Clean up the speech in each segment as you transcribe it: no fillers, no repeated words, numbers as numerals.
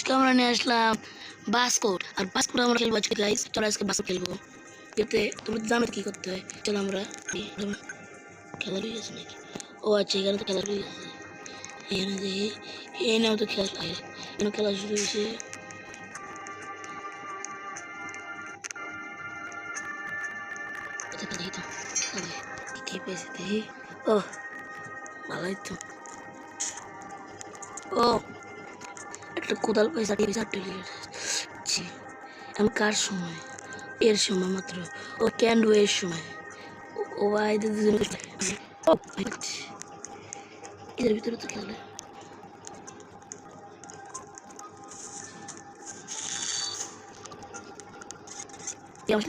আজকে আমরা নিয়ে আসলাম বাস্কট আর বাস্কট আমরা খেলবো আজকে গাইস। চলো আজকে বাস্কট খেলবো। যেতে তুমি জানো কি করতে হয়। চলো আমরা খেলা হয়ে গেছে নাকি? ও আচ্ছা, এখানে তো খেলা হয়ে গেছে। এখানে দেখি এখানেও তো খেলা এখানে খেলা শুরু হয়েছে। দেখি তো কি পেয়েছে দেখি। ও ভালোই তো। ও একটা কোদাল পয়সা আমি কার সময় এর সময় মাত্র ও ক্যান ডু এর সময় ও এদের ভিতরে তো খেলে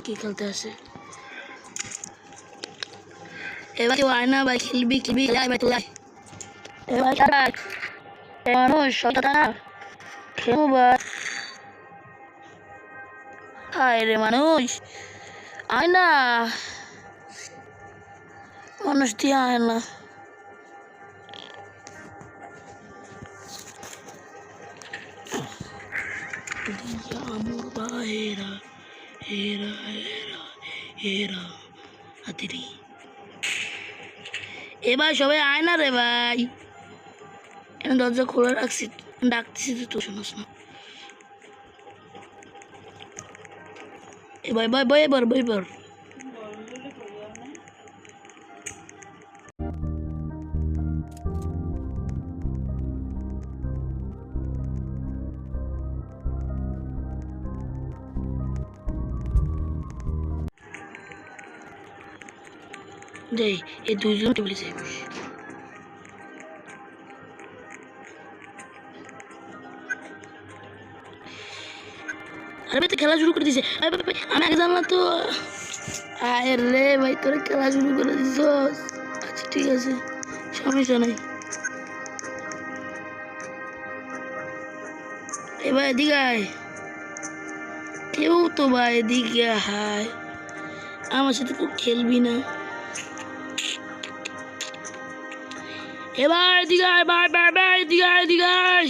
কি খেলতে আসে। এবার কেউ আয় না ভাই, খেলবি এবার মানুষ খেলবো ভাই। হায় রে মানুষ আয় না, মানুষ দিয়ে আয় না। আমার ভাইরা হেরা হেরা হেরা হাতিরি এবার সবাই আয় না রে ভাই। আমি দরজা খোলা রাখছি, ডাকতেছি তো শোনাস না। এবার যাই এই দুইজন টেবিলে যাই বসে। আরে ভাই তো খেলা শুরু করে দিছে। আমি আগে জানলাম তো। আয় রে ভাই তোরা খেলা শুরু করে দিছ। আচ্ছা ঠিক আছে, সমস্যা নাই। এবার এদিকে আয়, কেউ তো ভাই এদিকে হায়। আমার সাথে তো খেলবি না। এবার এদিকে আয় ভাই এদিকে আয়।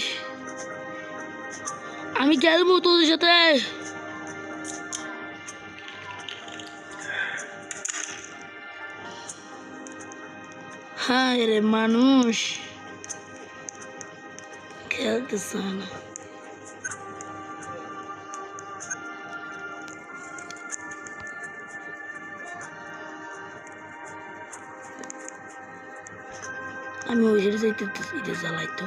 আমি খেলবো তোদের সাথে। হায় রে মানুষ খেলতেছে না। আমি ওই সাইডে যাইতে জ্বালাই তো।